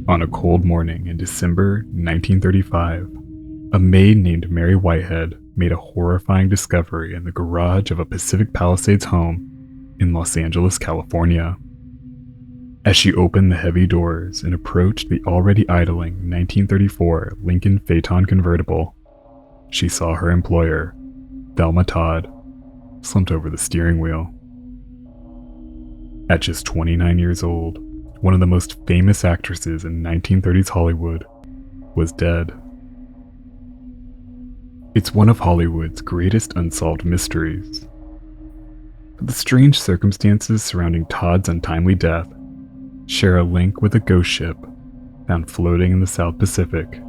On a cold morning in December 1935, a maid named Mary Whitehead made a horrifying discovery in the garage of a Pacific Palisades home in Los Angeles, California. As she opened the heavy doors and approached the already idling 1934 Lincoln Phaeton convertible, she saw her employer, Thelma Todd, slumped over the steering wheel. At just 29 years old, one of the most famous actresses in 1930s Hollywood was dead. It's one of Hollywood's greatest unsolved mysteries. But the strange circumstances surrounding Todd's untimely death share a link with a ghost ship found floating in the South Pacific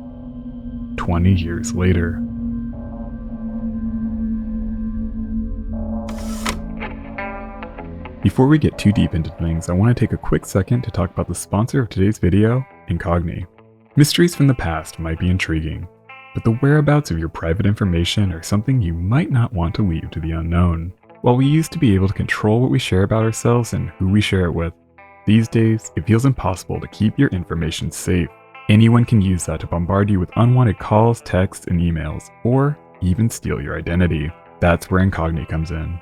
20 years later. Before we get too deep into things, I want to take a quick second to talk about the sponsor of today's video, Incogni. Mysteries from the past might be intriguing, but the whereabouts of your private information are something you might not want to leave to the unknown. While we used to be able to control what we share about ourselves and who we share it with, these days it feels impossible to keep your information safe. Anyone can use that to bombard you with unwanted calls, texts, and emails, or even steal your identity. That's where Incogni comes in.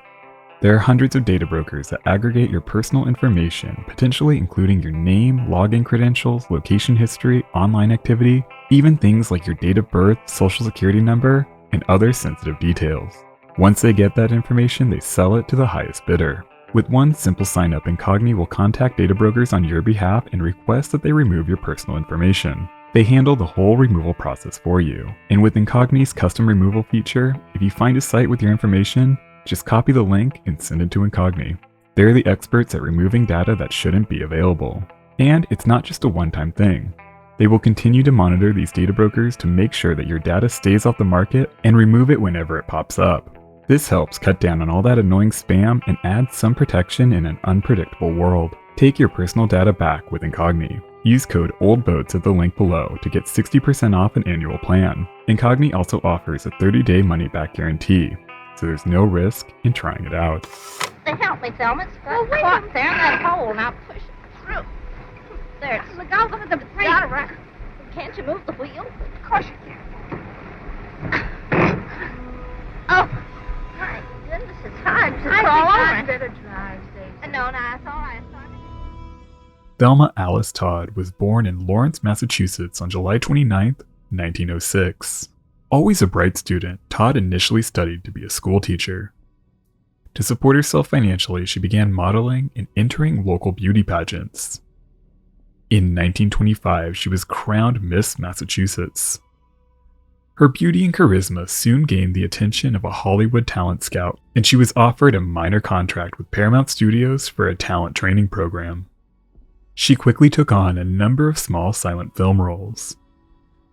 There are hundreds of data brokers that aggregate your personal information, potentially including your name, login credentials, location history, online activity, even things like your date of birth, social security number, and other sensitive details. Once they get that information, they sell it to the highest bidder. With one simple sign-up, Incogni will contact data brokers on your behalf and request that they remove your personal information. They handle the whole removal process for you. And with Incogni's custom removal feature, if you find a site with your information, just copy the link and send it to Incogni. They're the experts at removing data that shouldn't be available. And it's not just a one-time thing. They will continue to monitor these data brokers to make sure that your data stays off the market and remove it whenever it pops up. This helps cut down on all that annoying spam and adds some protection in an unpredictable world. Take your personal data back with Incogni. Use code OLDBOATS at the link below to get 60% off an annual plan. Incogni also offers a 30-day money-back guarantee, so there's no risk in trying it out. Help me, Thelma. It's caught there in that hole. Now push it through. There. Look out, look at the brake. Got it right. Can't you move the wheel? Of course you can. Oh, my goodness, it's hard to crawl over. I better drive, Stacey. No, it's all right. Thelma Alice Todd was born in Lawrence, Massachusetts on July 29, 1906. Always a bright student, Todd initially studied to be a school teacher. To support herself financially, she began modeling and entering local beauty pageants. In 1925, she was crowned Miss Massachusetts. Her beauty and charisma soon gained the attention of a Hollywood talent scout, and she was offered a minor contract with Paramount Studios for a talent training program. She quickly took on a number of small silent film roles.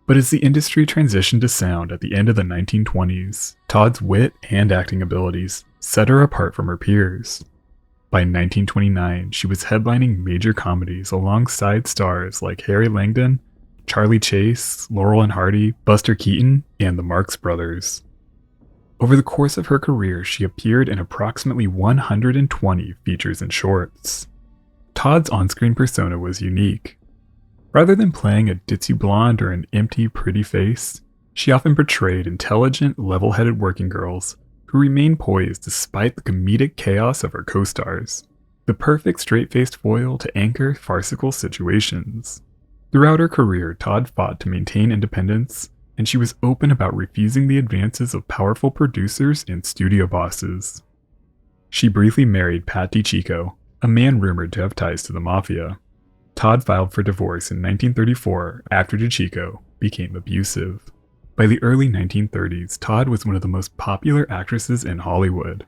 But as the industry transitioned to sound at the end of the 1920s, Todd's wit and acting abilities set her apart from her peers. By 1929, she was headlining major comedies alongside stars like Harry Langdon, Charlie Chase, Laurel and Hardy, Buster Keaton, and the Marx Brothers. Over the course of her career, she appeared in approximately 120 features and shorts. Todd's on-screen persona was unique. Rather than playing a ditzy blonde or an empty, pretty face, she often portrayed intelligent, level-headed working girls who remained poised despite the comedic chaos of her co-stars, the perfect straight-faced foil to anchor farcical situations. Throughout her career, Todd fought to maintain independence, and she was open about refusing the advances of powerful producers and studio bosses. She briefly married Pat DiCicco, a man rumored to have ties to the mafia. Todd filed for divorce in 1934 after DiCicco became abusive. By the early 1930s, Todd was one of the most popular actresses in Hollywood.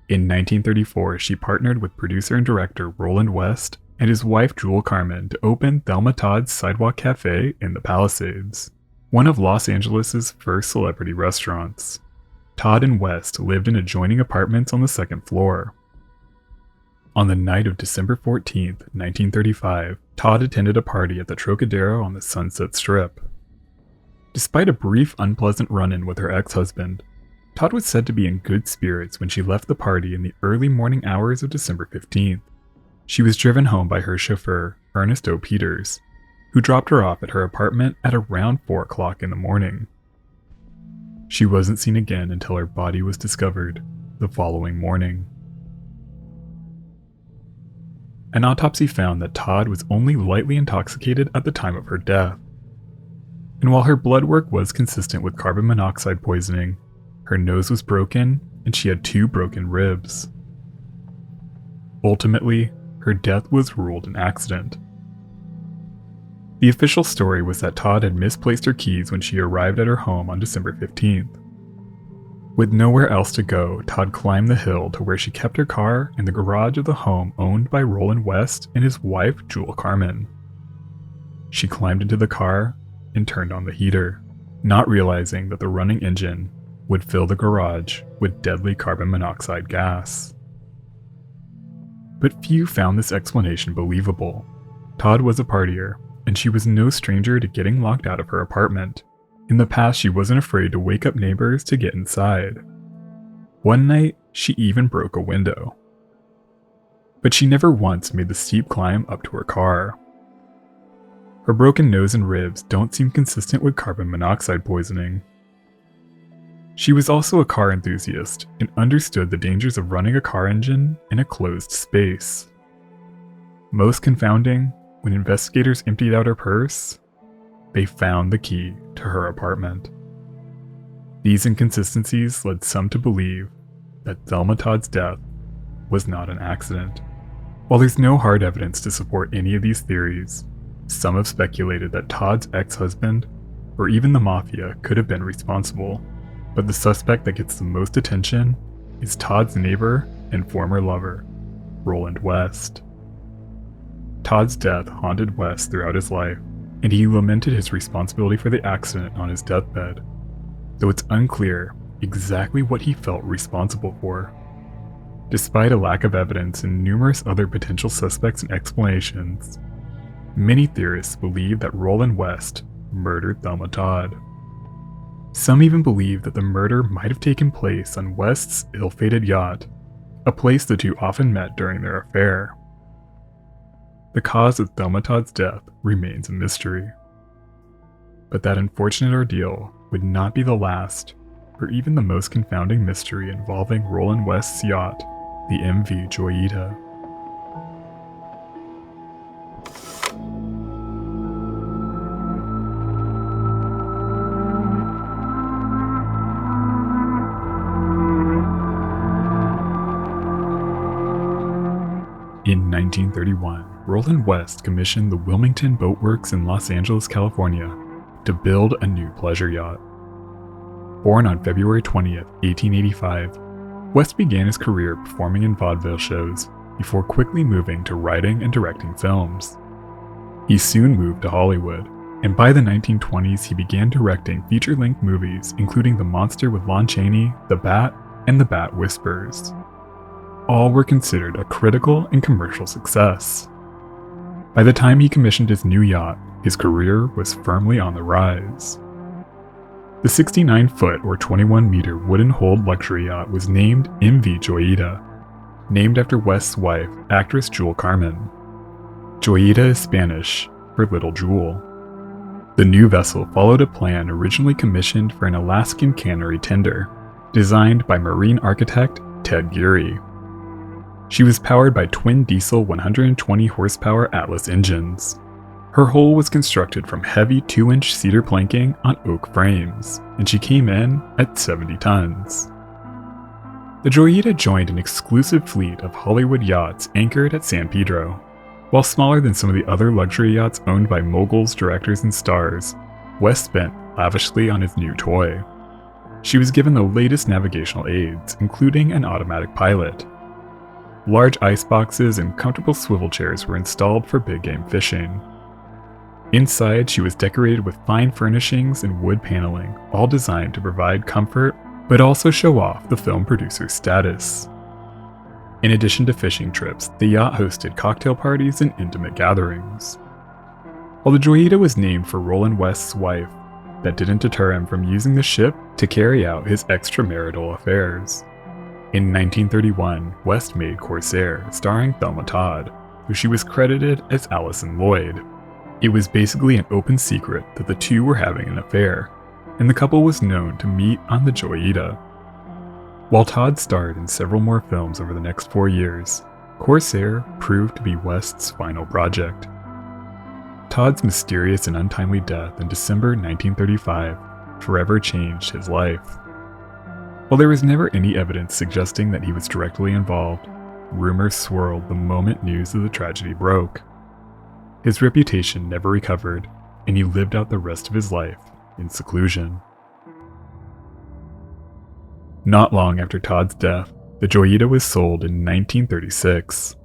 In 1934, she partnered with producer and director Roland West and his wife Jewel Carmen to open Thelma Todd's Sidewalk Cafe in the Palisades, one of Los Angeles' first celebrity restaurants. Todd and West lived in adjoining apartments on the second floor. On the night of December 14, 1935, Todd attended a party at the Trocadero on the Sunset Strip. Despite a brief, unpleasant run-in with her ex-husband, Todd was said to be in good spirits when she left the party in the early morning hours of December 15th. She was driven home by her chauffeur, Ernest O. Peters, who dropped her off at her apartment at around 4 o'clock in the morning. She wasn't seen again until her body was discovered the following morning. An autopsy found that Todd was only lightly intoxicated at the time of her death. And while her blood work was consistent with carbon monoxide poisoning, her nose was broken and she had 2 broken ribs. Ultimately, her death was ruled an accident. The official story was that Todd had misplaced her keys when she arrived at her home on December 15th. With nowhere else to go, Todd climbed the hill to where she kept her car in the garage of the home owned by Roland West and his wife, Jewel Carmen. She climbed into the car and turned on the heater, not realizing that the running engine would fill the garage with deadly carbon monoxide gas. But few found this explanation believable. Todd was a partier, and she was no stranger to getting locked out of her apartment. In the past, she wasn't afraid to wake up neighbors to get inside. One night, she even broke a window. But she never once made the steep climb up to her car. Her broken nose and ribs don't seem consistent with carbon monoxide poisoning. She was also a car enthusiast and understood the dangers of running a car engine in a closed space. Most confounding, when investigators emptied out her purse, they found the key to her apartment. These inconsistencies led some to believe that Thelma Todd's death was not an accident. While there's no hard evidence to support any of these theories, some have speculated that Todd's ex-husband, or even the mafia, could have been responsible. But the suspect that gets the most attention is Todd's neighbor and former lover, Roland West. Todd's death haunted West throughout his life, and he lamented his responsibility for the accident on his deathbed, though it's unclear exactly what he felt responsible for. Despite a lack of evidence and numerous other potential suspects and explanations, many theorists believe that Roland West murdered Thelma Todd. Some even believe that the murder might have taken place on West's ill-fated yacht, a place the two often met during their affair. The cause of Thelma Todd's death remains a mystery. But that unfortunate ordeal would not be the last, or even the most confounding mystery involving Roland West's yacht, the MV Joyita. In 1931, Roland West commissioned the Wilmington Boat Works in Los Angeles, California, to build a new pleasure yacht. Born on February 20th, 1885, West began his career performing in vaudeville shows before quickly moving to writing and directing films. He soon moved to Hollywood, and by the 1920s he began directing feature-length movies including The Monster with Lon Chaney, The Bat, and The Bat Whispers. All were considered a critical and commercial success. By the time he commissioned his new yacht, his career was firmly on the rise. The 69-foot or 21-meter wooden-hulled luxury yacht was named MV Joyita, named after West's wife, actress Jewel Carmen. Joyita is Spanish for Little Jewel. The new vessel followed a plan originally commissioned for an Alaskan cannery tender, designed by marine architect Ted Geary. She was powered by twin diesel 120 horsepower Atlas engines. Her hull was constructed from heavy 2-inch cedar planking on oak frames, and she came in at 70 tons. The Joyita joined an exclusive fleet of Hollywood yachts anchored at San Pedro. While smaller than some of the other luxury yachts owned by moguls, directors, and stars, West spent lavishly on his new toy. She was given the latest navigational aids, including an automatic pilot. Large ice boxes and comfortable swivel chairs were installed for big game fishing. Inside, she was decorated with fine furnishings and wood paneling, all designed to provide comfort, but also show off the film producer's status. In addition to fishing trips, the yacht hosted cocktail parties and intimate gatherings. While the Joyita was named for Roland West's wife, that didn't deter him from using the ship to carry out his extramarital affairs. In 1931, West made Corsair, starring Thelma Todd, who she was credited as Allison Lloyd. It was basically an open secret that the two were having an affair, and the couple was known to meet on the Joyita. While Todd starred in several more films over the next 4 years, Corsair proved to be West's final project. Todd's mysterious and untimely death in December 1935 forever changed his life. While there was never any evidence suggesting that he was directly involved, rumors swirled the moment news of the tragedy broke. His reputation never recovered, and he lived out the rest of his life in seclusion. Not long after Todd's death, the Joyita was sold in 1936.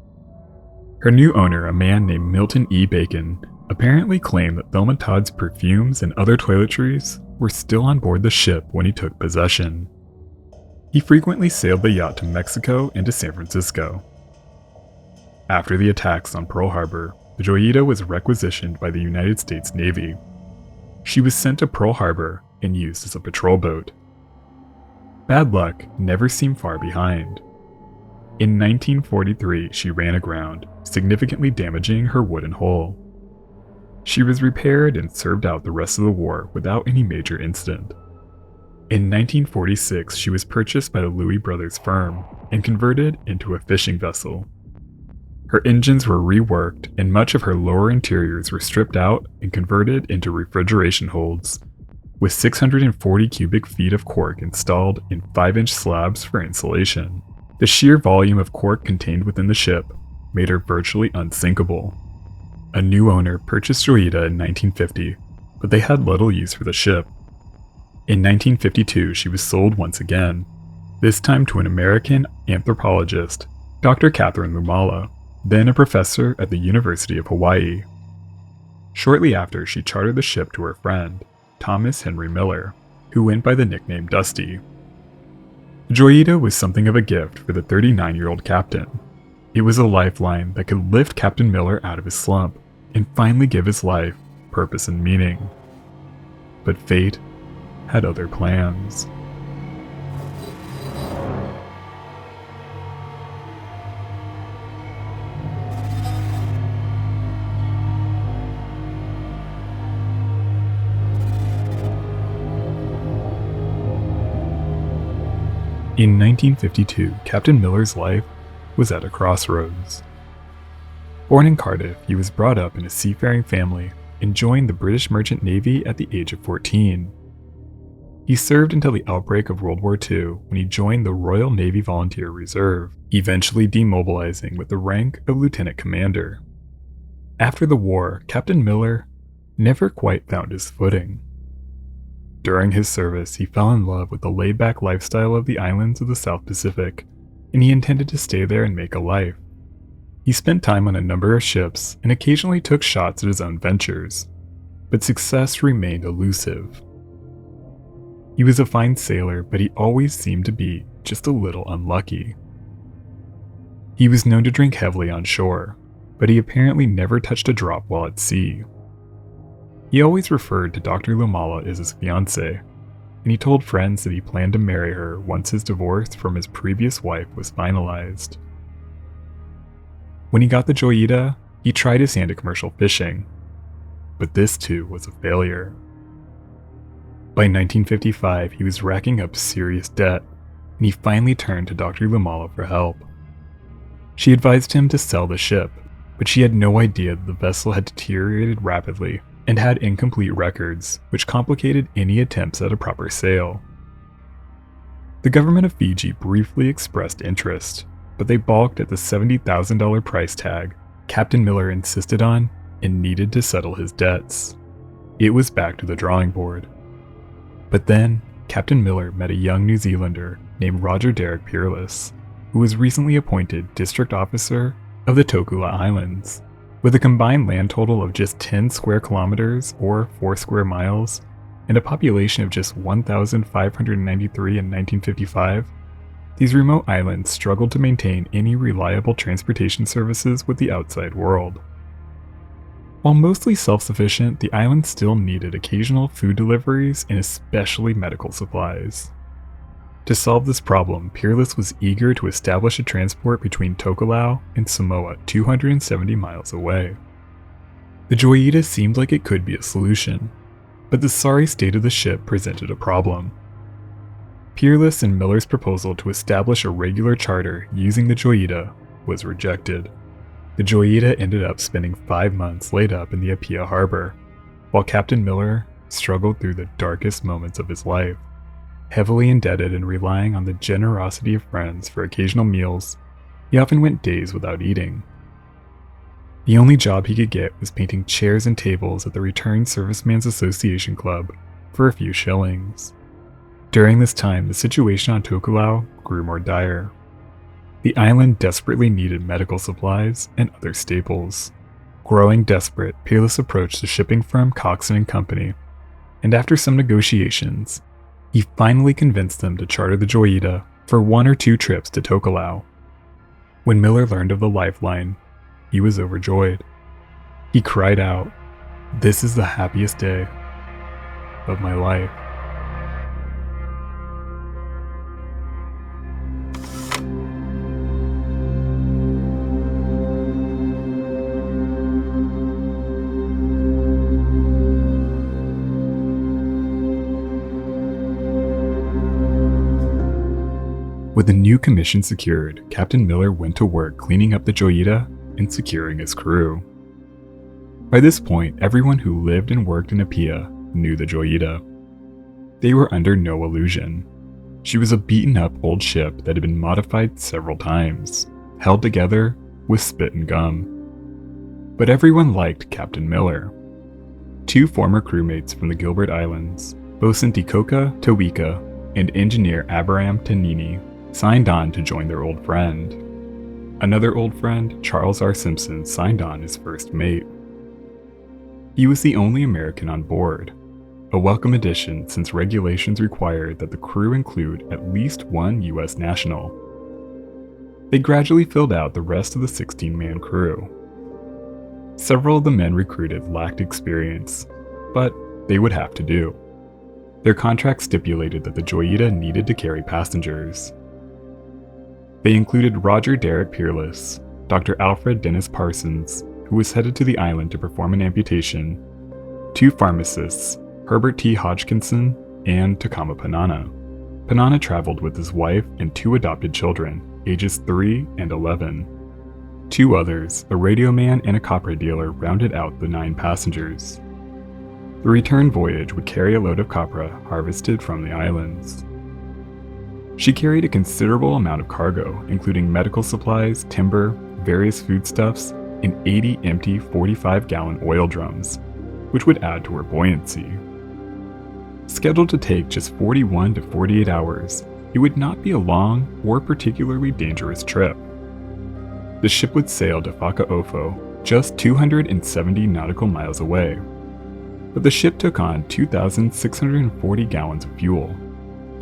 Her new owner, a man named Milton E. Bacon, apparently claimed that Thelma Todd's perfumes and other toiletries were still on board the ship when he took possession. He frequently sailed the yacht to Mexico and to San Francisco. After the attacks on Pearl Harbor, the Joyita was requisitioned by the United States Navy. She was sent to Pearl Harbor and used as a patrol boat. Bad luck never seemed far behind. In 1943, she ran aground, significantly damaging her wooden hull. She was repaired and served out the rest of the war without any major incident. In 1946, she was purchased by the Louis Brothers firm and converted into a fishing vessel. Her engines were reworked and much of her lower interiors were stripped out and converted into refrigeration holds, with 640 cubic feet of cork installed in 5-inch slabs for insulation. The sheer volume of cork contained within the ship made her virtually unsinkable. A new owner purchased Joyita in 1950, but they had little use for the ship. In 1952, she was sold once again, this time to an American anthropologist, Dr. Catherine Lumala, then a professor at the University of Hawaii. Shortly after, she chartered the ship to her friend, Thomas Henry Miller, who went by the nickname Dusty. The Joyita was something of a gift for the 39-year-old captain. It was a lifeline that could lift Captain Miller out of his slump and finally give his life purpose and meaning. But fate had other plans. In 1952, Captain Miller's life was at a crossroads. Born in Cardiff, he was brought up in a seafaring family and joined the British Merchant Navy at the age of 14. He served until the outbreak of World War II when he joined the Royal Navy Volunteer Reserve, eventually demobilizing with the rank of lieutenant commander. After the war, Captain Miller never quite found his footing. During his service, he fell in love with the laid-back lifestyle of the islands of the South Pacific, and he intended to stay there and make a life. He spent time on a number of ships and occasionally took shots at his own ventures, but success remained elusive. He was a fine sailor, but he always seemed to be just a little unlucky. He was known to drink heavily on shore, but he apparently never touched a drop while at sea. He always referred to Dr. Lumala as his fiancée, and he told friends that he planned to marry her once his divorce from his previous wife was finalized. When he got the Joyita, he tried his hand at commercial fishing, but this too was a failure. By 1955, he was racking up serious debt, and he finally turned to Dr. Lumala for help. She advised him to sell the ship, but she had no idea that the vessel had deteriorated rapidly and had incomplete records, which complicated any attempts at a proper sale. The government of Fiji briefly expressed interest, but they balked at the $70,000 price tag Captain Miller insisted on and needed to settle his debts. It was back to the drawing board. But then, Captain Miller met a young New Zealander named Roger Derrick Peerless, who was recently appointed district officer of the Tokula Islands. With a combined land total of just 10 square kilometers or 4 square miles, and a population of just 1,593 in 1955, these remote islands struggled to maintain any reliable transportation services with the outside world. While mostly self-sufficient, the islands still needed occasional food deliveries and especially medical supplies. To solve this problem, Peerless was eager to establish a transport between Tokelau and Samoa 270 miles away. The Joyita seemed like it could be a solution, but the sorry state of the ship presented a problem. Peerless and Miller's proposal to establish a regular charter using the Joyita was rejected. The Joyita ended up spending 5 months laid up in the Apia harbor, while Captain Miller struggled through the darkest moments of his life. Heavily indebted and relying on the generosity of friends for occasional meals, he often went days without eating. The only job he could get was painting chairs and tables at the Returned Servicemen's Association Club for a few shillings. During this time, the situation on Tokelau grew more dire. The island desperately needed medical supplies and other staples. Growing desperate, Peerless approached the shipping firm Coxon & Company, and after some negotiations, he finally convinced them to charter the Joyita for 1 or 2 trips to Tokelau. When Miller learned of the Lifeline, he was overjoyed. He cried out, "This is the happiest day of my life." With the new commission secured, Captain Miller went to work cleaning up the Joyita and securing his crew. By this point, everyone who lived and worked in Apia knew the Joyita. They were under no illusion. She was a beaten-up old ship that had been modified several times, held together with spit and gum. But everyone liked Captain Miller. 2 former crewmates from the Gilbert Islands, Bosun Tikoka Tawika and engineer Abraham Tanini, signed on to join their old friend. Another old friend, Charles R. Simpson, signed on as first mate. He was the only American on board, a welcome addition since regulations required that the crew include at least 1 U.S. national. They gradually filled out the rest of the 16-man crew. Several of the men recruited lacked experience, but they would have to do. Their contract stipulated that the Joyita needed to carry passengers. They included Roger Derrick Peerless, Dr. Alfred Dennis Parsons, who was headed to the island to perform an amputation, 2 pharmacists, Herbert T. Hodgkinson and Takama Panana. Panana traveled with his wife and 2 adopted children, ages 3 and 11. 2 others, a radio man and a copra dealer, rounded out the 9 passengers. The return voyage would carry a load of copra harvested from the islands. She carried a considerable amount of cargo, including medical supplies, timber, various foodstuffs, and 80 empty 45-gallon oil drums, which would add to her buoyancy. Scheduled to take just 41 to 48 hours, it would not be a long or particularly dangerous trip. The ship would sail to Whakaofo, just 270 nautical miles away. But the ship took on 2,640 gallons of fuel,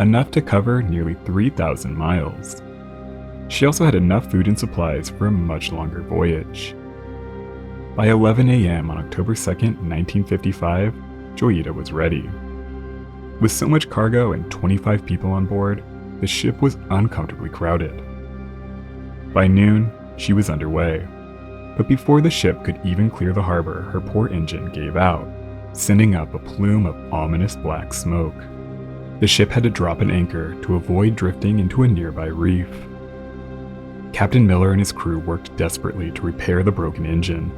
enough to cover nearly 3,000 miles. She also had enough food and supplies for a much longer voyage. By 11 a.m. on October 2, 1955, Joyita was ready. With so much cargo and 25 people on board, the ship was uncomfortably crowded. By noon, she was underway, but before the ship could even clear the harbor, her port engine gave out, sending up a plume of ominous black smoke. The ship had to drop an anchor to avoid drifting into a nearby reef. Captain Miller and his crew worked desperately to repair the broken engine.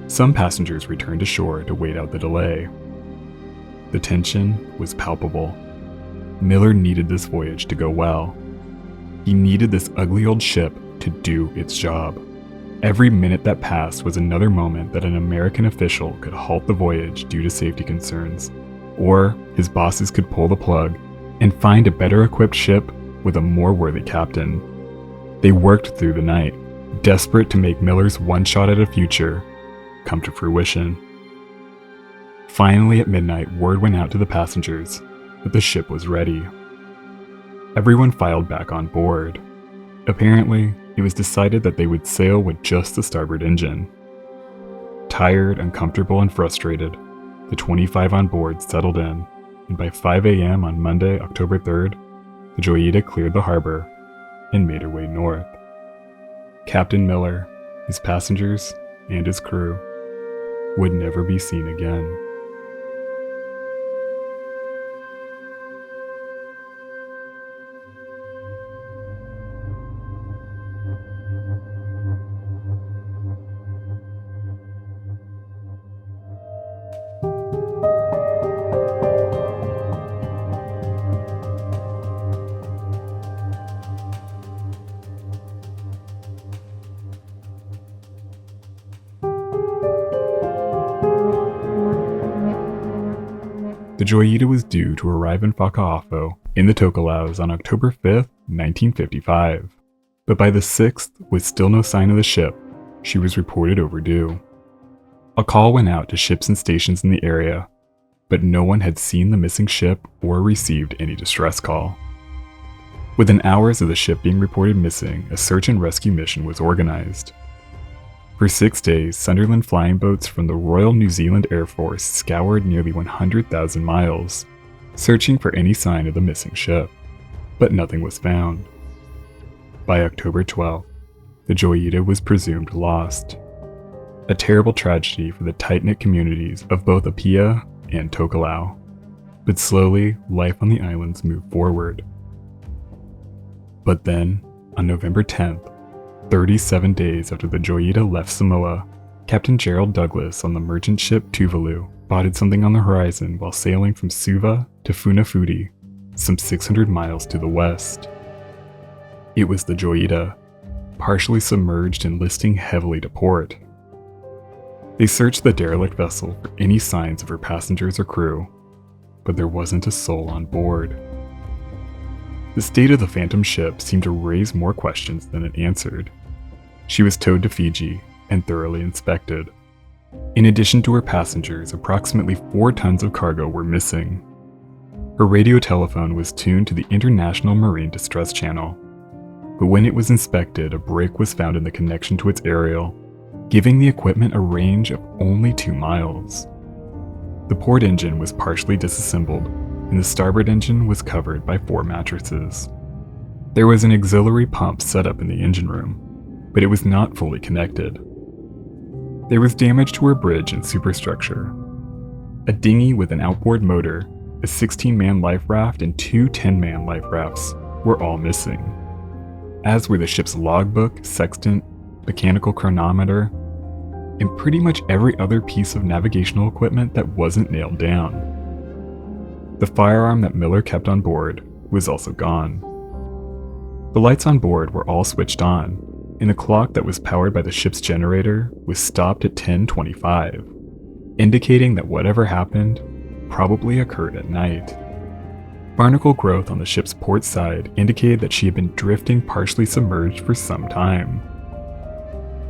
Some passengers returned to shore to wait out the delay. The tension was palpable. Miller needed this voyage to go well. He needed this ugly old ship to do its job. Every minute that passed was another moment that an American official could halt the voyage due to safety concerns, or his bosses could pull the plug and find a better equipped ship with a more worthy captain. They worked through the night, desperate to make Miller's one shot at a future come to fruition. Finally, at midnight, word went out to the passengers that the ship was ready. Everyone filed back on board. Apparently, it was decided that they would sail with just the starboard engine. Tired, uncomfortable, and frustrated, the 25 on board settled in, and by 5 a.m. on Monday, October 3rd, the Joyita cleared the harbor and made her way north. Captain Miller, his passengers, and his crew would never be seen again. The Joyita was due to arrive in Whakaafo in the Tokalaus on October 5, 1955, but by the 6th, with still no sign of the ship, she was reported overdue. A call went out to ships and stations in the area, but no one had seen the missing ship or received any distress call. Within hours of the ship being reported missing, a search and rescue mission was organized. For 6 days, Sunderland flying boats from the Royal New Zealand Air Force scoured nearly 100,000 miles, searching for any sign of the missing ship, but nothing was found. By October 12th, the Joyita was presumed lost. A terrible tragedy for the tight-knit communities of both Apia and Tokelau, but slowly, life on the islands moved forward. But then, on November 10th, 37 days after the Joyita left Samoa, Captain Gerald Douglas on the merchant ship Tuvalu spotted something on the horizon while sailing from Suva to Funafuti, some 600 miles to the west. It was the Joyita, partially submerged and listing heavily to port. They searched the derelict vessel for any signs of her passengers or crew, but there wasn't a soul on board. The state of the phantom ship seemed to raise more questions than it answered. She was towed to Fiji and thoroughly inspected. In addition to her passengers, approximately 4 tons of cargo were missing. Her radio telephone was tuned to the International Marine Distress Channel, but when it was inspected, a break was found in the connection to its aerial, giving the equipment a range of only 2 miles. The port engine was partially disassembled, and the starboard engine was covered by 4 mattresses. There was an auxiliary pump set up in the engine room, but it was not fully connected. There was damage to her bridge and superstructure. A dinghy with an outboard motor, a 16-man life raft, and 2 10-man life rafts were all missing, as were the ship's logbook, sextant, mechanical chronometer, and pretty much every other piece of navigational equipment that wasn't nailed down. The firearm that Miller kept on board was also gone. The lights on board were all switched on, and the clock that was powered by the ship's generator was stopped at 10:25, indicating that whatever happened probably occurred at night. Barnacle growth on the ship's port side indicated that she had been drifting partially submerged for some time.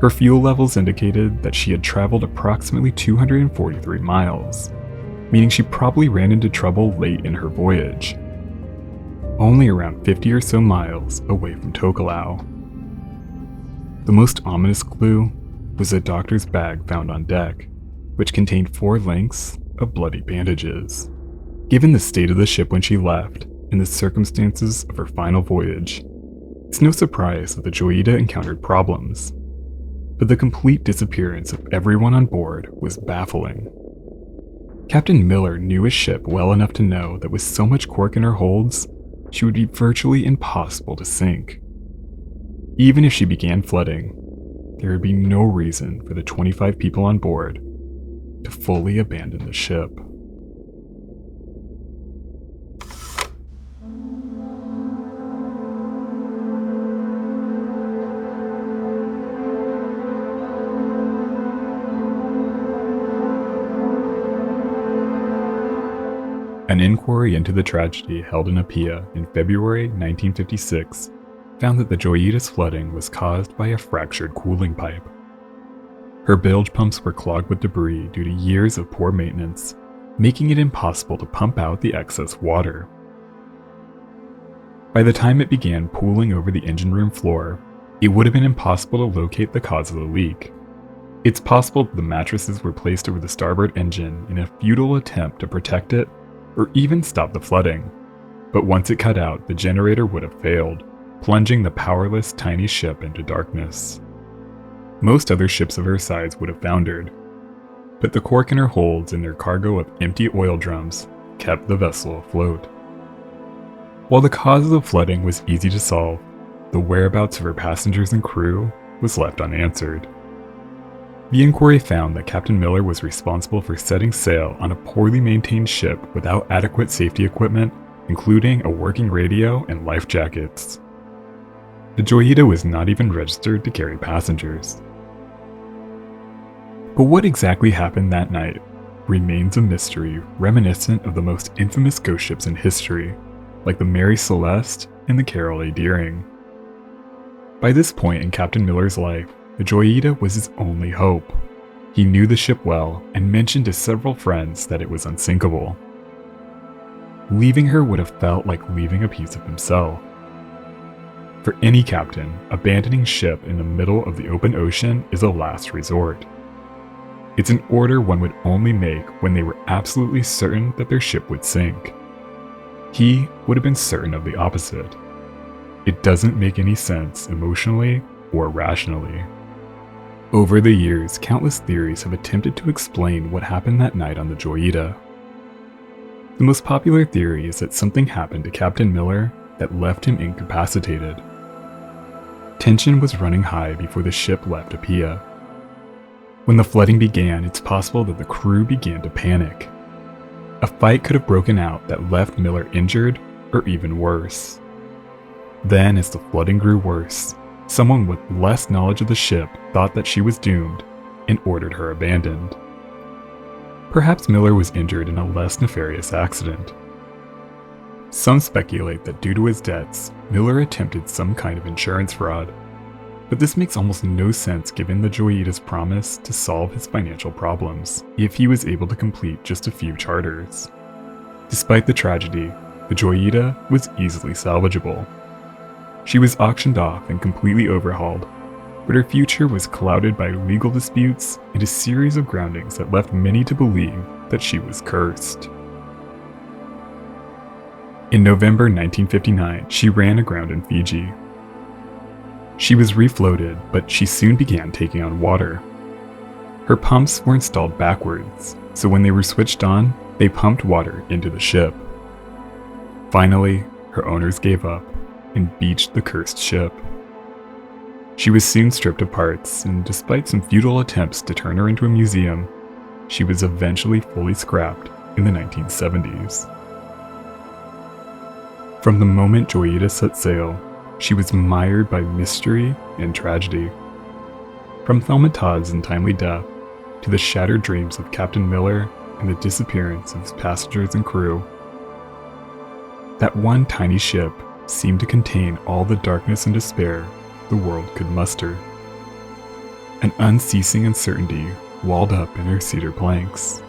Her fuel levels indicated that she had traveled approximately 243 miles, meaning she probably ran into trouble late in her voyage, only around 50 or so miles away from Tokelau. The most ominous clue was a doctor's bag found on deck, which contained 4 lengths of bloody bandages. Given the state of the ship when she left and the circumstances of her final voyage, it's no surprise that the Joyita encountered problems. But the complete disappearance of everyone on board was baffling. Captain Miller knew his ship well enough to know that with so much cork in her holds, she would be virtually impossible to sink. Even if she began flooding, there would be no reason for the 25 people on board to fully abandon the ship. An inquiry into the tragedy held in Apia in February 1956 found that the Joyita's flooding was caused by a fractured cooling pipe. Her bilge pumps were clogged with debris due to years of poor maintenance, making it impossible to pump out the excess water. By the time it began pooling over the engine room floor, it would have been impossible to locate the cause of the leak. It's possible that the mattresses were placed over the starboard engine in a futile attempt to protect it or even stop the flooding, but once it cut out, the generator would have failed, plunging the powerless tiny ship into darkness. Most other ships of her size would have foundered. but the cork in her holds and their cargo of empty oil drums kept the vessel afloat. While the cause of the flooding was easy to solve, the whereabouts of her passengers and crew was left unanswered. The inquiry found that Captain Miller was responsible for setting sail on a poorly maintained ship without adequate safety equipment, including a working radio and life jackets. The Joyita was not even registered to carry passengers. But what exactly happened that night remains a mystery reminiscent of the most infamous ghost ships in history, like the Mary Celeste and the Carol A. Deering. By this point in Captain Miller's life, the Joyita was his only hope. He knew the ship well and mentioned to several friends that it was unsinkable. Leaving her would have felt like leaving a piece of himself. For any captain, abandoning ship in the middle of the open ocean is a last resort. It's an order one would only make when they were absolutely certain that their ship would sink. He would have been certain of the opposite. It doesn't make any sense emotionally or rationally. Over the years, countless theories have attempted to explain what happened that night on the Joyita. The most popular theory is that something happened to Captain Miller that left him incapacitated. Tension was running high before the ship left Apia. When the flooding began, it's possible that the crew began to panic. A fight could have broken out that left Miller injured or even worse. Then, as the flooding grew worse, someone with less knowledge of the ship thought that she was doomed and ordered her abandoned. Perhaps Miller was injured in a less nefarious accident. Some speculate that due to his debts, Miller attempted some kind of insurance fraud, but this makes almost no sense given the Joyita's promise to solve his financial problems if he was able to complete just a few charters. Despite the tragedy, the Joyita was easily salvageable. She was auctioned off and completely overhauled, but her future was clouded by legal disputes and a series of groundings that left many to believe that she was cursed. In November 1959, she ran aground in Fiji. She was refloated, but she soon began taking on water. Her pumps were installed backwards, so when they were switched on, they pumped water into the ship. Finally, her owners gave up and beached the cursed ship. She was soon stripped of parts, and despite some futile attempts to turn her into a museum, she was eventually fully scrapped in the 1970s. From the moment Joyita set sail, she was mired by mystery and tragedy. From Thelma Todd's untimely death to the shattered dreams of Captain Miller and the disappearance of his passengers and crew, that one tiny ship seemed to contain all the darkness and despair the world could muster. An unceasing uncertainty walled up in her cedar planks.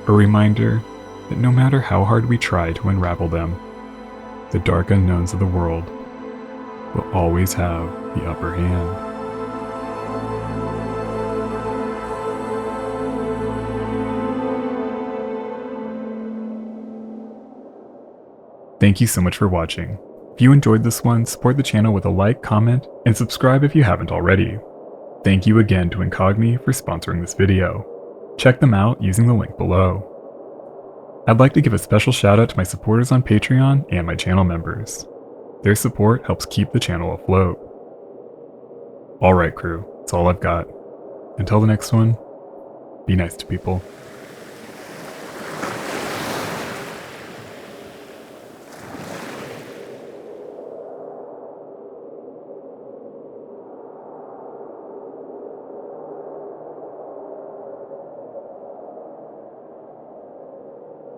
A reminder that no matter how hard we try to unravel them, the dark unknowns of the world will always have the upper hand. Thank you so much for watching. If you enjoyed this one, support the channel with a like, comment, and subscribe if you haven't already. Thank you again to Incogni for sponsoring this video. Check them out using the link below. I'd like to give a special shout out to my supporters on Patreon and my channel members. Their support helps keep the channel afloat. Alright crew, that's all I've got. Until the next one, be nice to people.